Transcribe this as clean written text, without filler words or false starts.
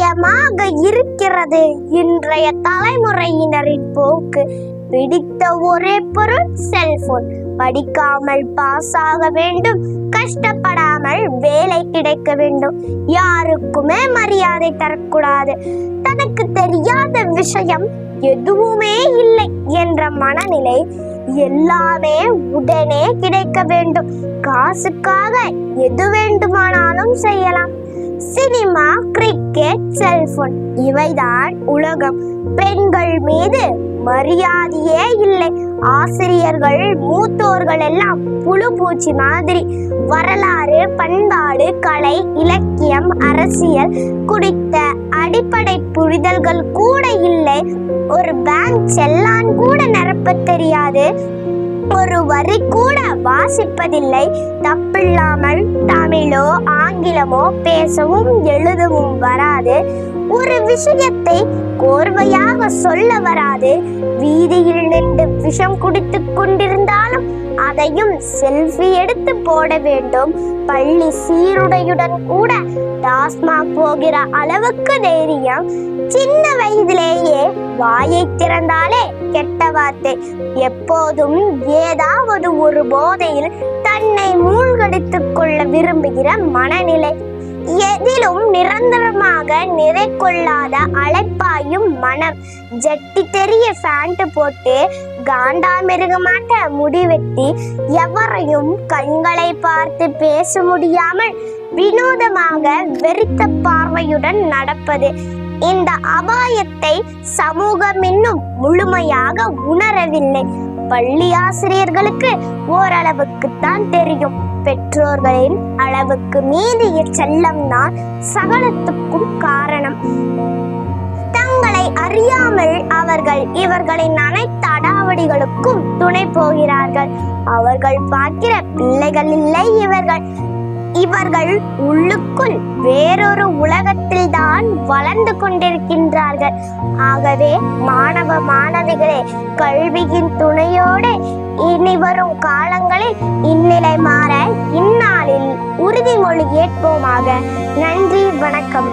அதிசயமாக இருக்கிறது இன்றைய தலைமுறையினரின் போக்கு. பிடித்த ஒரே பொருள் செல்போன். படிக்காமல் பாஸ் ஆக வேண்டும், கஷ்டப்படாமல் வேலை கிடைக்க வேண்டும், யாருக்குமே மரியாதை தரக்கூடாது, தனக்கு தெரியாத விஷயம் எதுவுமே இல்லை என்ற மனநிலை, எல்லாமே உடனே கிடைக்க வேண்டும், காசுக்காக எது வேண்டுமானாலும் செய்யலாம். சினிமா, கிரிக்கெட், செல்போன் இவைதான் உலகம். பெண்கள் மீது மரியாதையே இல்லை. ஆசிரியர்கள், மூத்தோர்கள் எல்லாம் புழு பூச்சி மாதிரி. வரலாறு, பண்பாடு, கலை, இலக்கியம், அரசியல் குறித்த அடிப்படை புரிதல்கள் கூட இல்லை. ஒரு பேங்க் செல்லான் கூட நிரப்ப தெரியாது. ஒரு வரி கூட வாசிப்பதில்லை. தப்பில்லாமல் தமிழோ ஆங்கிலமோ பேசவும் எழுதவும் வராது. ஒரு விஷயத்தை கோர்வையாக சொல்ல வராது. வீதியில் நின்று விஷம் குடித்து கொண்டிருந்தாலும் அதையும் செல்ஃபி எடுத்து போட வேண்டும். பள்ளி சீருடையுடன் கூட டாஸ்மாக் போகிற அளவுக்கு தைரியம். சின்ன வயதிலேயே வாயை திறந்தாலே கெட்ட வார்த்தை. எப்போதும் ஏதாவது ஒரு போதையில் தன்னை மூழ்கடித்துக் கொள்ள விரும்புகிற மனநிலை. எதிலும் நிரந்தரமாக நிறை கொள்ளாத அலைப்பாயும் மனம். ஜட்டி தெரிய பேண்ட் போட்டு காண்டாமிருகமாட்ட முடிவெட்டி எவரையும் கண்களை பார்த்து பேச முடியாமல் வினோதமாக வெறித்த பார்வையுடன் நடப்பது. இந்த அபாயத்தை சமூகம் இன்னும் முழுமையாக உணரவில்லை. பள்ளி ஆசிரியர்களுக்கு ஓரளவுக்குத்தான் தெரியும். பெற்றோர்களின் அளவுக்கு மீறிய செல்லம்தான் சகலத்துக்கும் காரணம். தங்களை அறியாமல் அவர்கள் இவர்களின் அனைத்து அடாவடிகளுக்கும் துணை போகிறார்கள். அவர்கள் பார்க்கிற பிள்ளைகள் இல்லை இவர்கள் உள்ளுக்குள் வேறொரு உலகத்தில் தான் வளர்ந்து கொண்டிருக்கின்றார்கள். ஆகவே மாணவ மாணவிகளே, கல்வியின் துணையோடு இனி வரும் காலங்களில் இந்நிலை மாற இந்நாளில் உறுதிமொழி ஏற்போமாக. நன்றி, வணக்கம்.